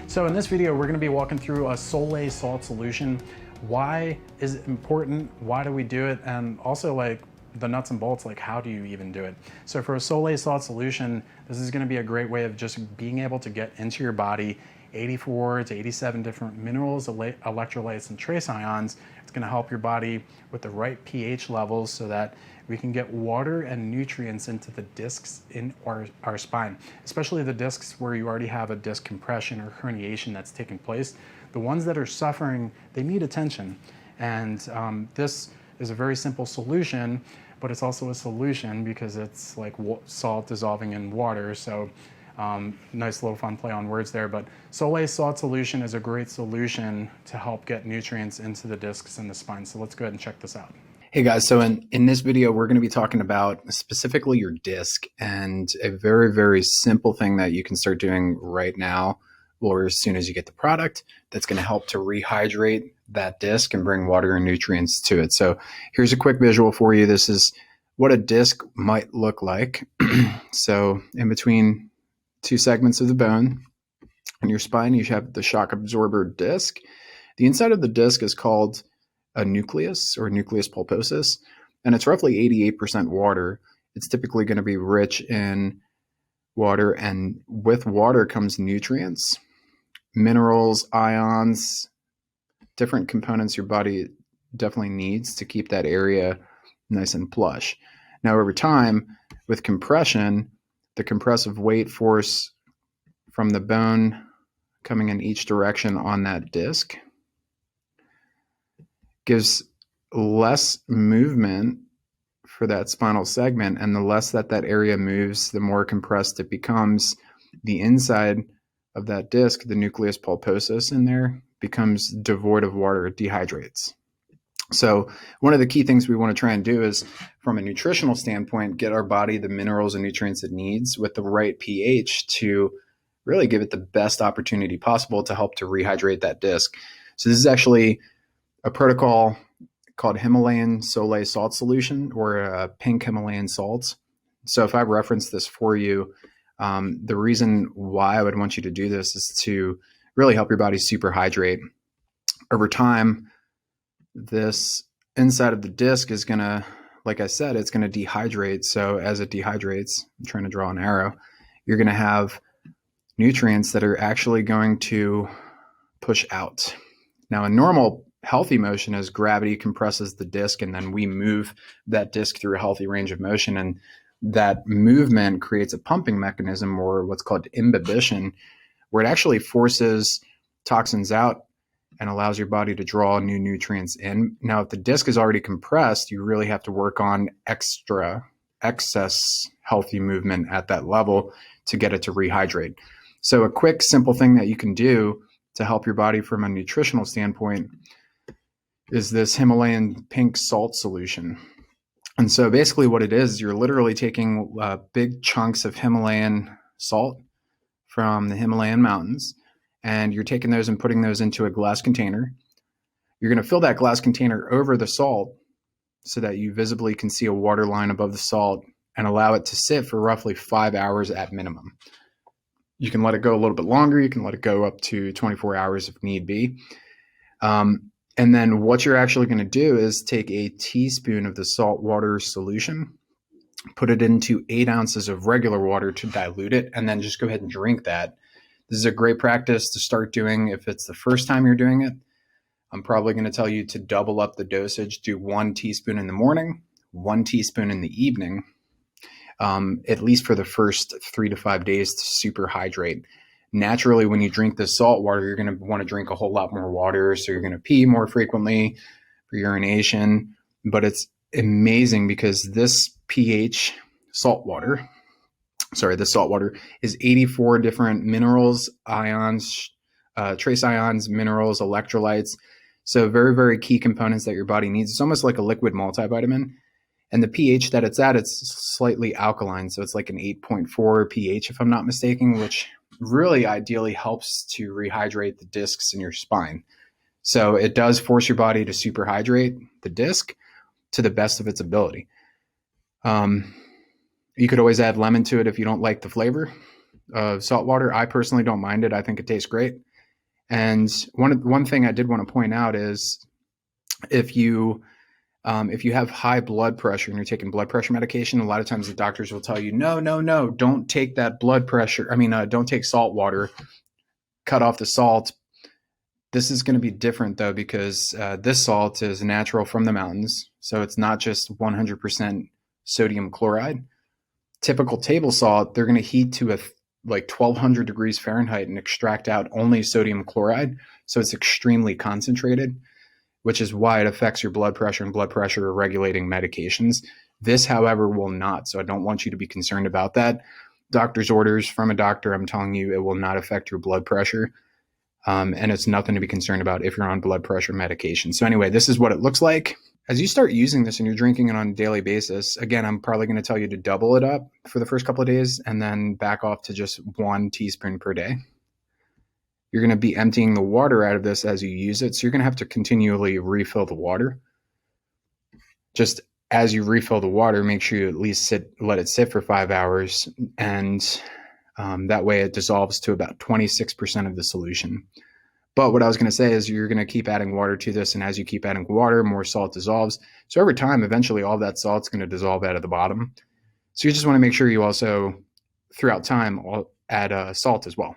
So in this video, we're going to be walking through a Soleil salt solution. Why is it important? Why do we do it? And also like the nuts and bolts, like how do you even do it? So for a Soleil salt solution, this is going to be a great way of just being able to get into your body 84 to 87 different minerals, electrolytes, and trace ions. It's going to help your body with the right pH levels so that we can get water and nutrients into the discs in our spine, especially the discs where you already have a disc compression or herniation that's taking place. The ones that are suffering, they need attention. And this is a very simple solution, but it's also a solution because it's like salt dissolving in water. So nice little fun play on words there, but Soleil salt solution is a great solution to help get nutrients into the discs in the spine. So let's go ahead and check this out. Hey guys, so in this video, we're going to be talking about specifically your disc and a very, very simple thing that you can start doing right now or as soon as you get the product that's going to help to rehydrate that disc and bring water and nutrients to it. So here's a quick visual for you. This is what a disc might look like. So in between two segments of the bone in your spine, you have the shock absorber disc. The inside of the disc is called a nucleus or nucleus pulposus, and it's roughly 88% water. It's typically going to be rich in water, and with water comes nutrients, minerals, ions, different components your body definitely needs to keep that area nice and plush. Now, over time, with compression, the compressive weight force from the bone coming in each direction on that disc gives less movement for that spinal segment, and the less that area moves, the more compressed it becomes. The inside of that disc, the nucleus pulposus in there, becomes devoid of water. It dehydrates. So one of the key things we want to try and do is, from a nutritional standpoint, get our body the minerals and nutrients it needs with the right pH to really give it the best opportunity possible to help to rehydrate that disc. So this is actually a protocol called Himalayan Soleil salt solution, or pink Himalayan salts. So if I reference this for you, the reason why I would want you to do this is to really help your body superhydrate. Over time, this inside of the disc is going to, like I said, it's going to dehydrate. So as it dehydrates, I'm trying to draw an arrow, you're going to have nutrients that are actually going to push out. Now, in normal healthy motion, as gravity compresses the disc and then we move that disc through a healthy range of motion, and that movement creates a pumping mechanism, or what's called imbibition, where it actually forces toxins out and allows your body to draw new nutrients in. Now, if the disc is already compressed, you really have to work on excess healthy movement at that level to get it to rehydrate. So a quick, simple thing that you can do to help your body from a nutritional standpoint is this Himalayan pink salt solution. And so basically what it is, you're literally taking big chunks of Himalayan salt from the Himalayan mountains, and you're taking those and putting those into a glass container. You're going to fill that glass container over the salt so that you visibly can see a water line above the salt, and allow it to sit for roughly 5 hours at minimum. You can let it go a little bit longer. You can let it go up to 24 hours if need be. And then what you're actually going to do is take a teaspoon of the salt water solution, put it into 8 ounces of regular water to dilute it, and then just go ahead and drink that. This is a great practice to start doing if it's the first time you're doing it. I'm probably going to tell you to double up the dosage. Do 1 teaspoon in the morning, 1 teaspoon in the evening, at least for the first 3 to 5 days to super hydrate. Naturally, when you drink this salt water, you're going to want to drink a whole lot more water. So you're going to pee more frequently for urination. But it's amazing because this pH salt water is 84 different minerals, ions, trace ions, minerals, electrolytes. So very, very key components that your body needs. It's almost like a liquid multivitamin. And the pH that it's at, it's slightly alkaline. So it's like an 8.4 pH, if I'm not mistaken, which really ideally helps to rehydrate the discs in your spine. So it does force your body to superhydrate the disc to the best of its ability. You could always add lemon to it if you don't like the flavor of salt water. I personally don't mind it. I think it tastes great. And one thing I did want to point out is if you have high blood pressure and you're taking blood pressure medication, a lot of times the doctors will tell you, no, don't take that blood pressure. Don't take salt water, cut off the salt. This is going to be different though, because this salt is natural from the mountains. So it's not just 100% sodium chloride. Typical table salt, they're going to heat to like 1200 degrees Fahrenheit and extract out only sodium chloride. So it's extremely concentrated, which is why it affects your blood pressure and blood pressure regulating medications. This, however, will not. So I don't want you to be concerned about that. Doctor's orders from a doctor, I'm telling you, it will not affect your blood pressure. And it's nothing to be concerned about if you're on blood pressure medication. So anyway, this is what it looks like. As you start using this and you're drinking it on a daily basis, again, I'm probably going to tell you to double it up for the first couple of days and then back off to just 1 teaspoon per day. You're going to be emptying the water out of this as you use it. So you're going to have to continually refill the water. Just as you refill the water, make sure you at least let it sit for 5 hours. And that way it dissolves to about 26% of the solution. But what I was going to say is you're going to keep adding water to this. And as you keep adding water, more salt dissolves. So over time, eventually all that salt's going to dissolve out of the bottom. So you just want to make sure you also, throughout time, add salt as well.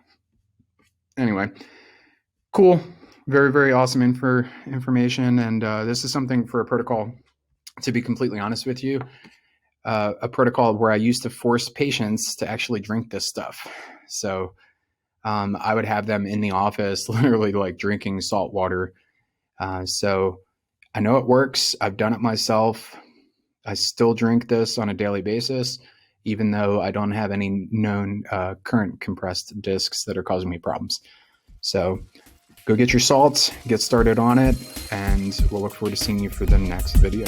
Anyway, cool. Very, very awesome information. And this is something for a protocol, to be completely honest with you, a protocol where I used to force patients to actually drink this stuff. So I would have them in the office, literally like drinking salt water. So I know it works. I've done it myself. I still drink this on a daily basis, even though I don't have any known current compressed discs that are causing me problems. So go get your salts, get started on it, and we'll look forward to seeing you for the next video.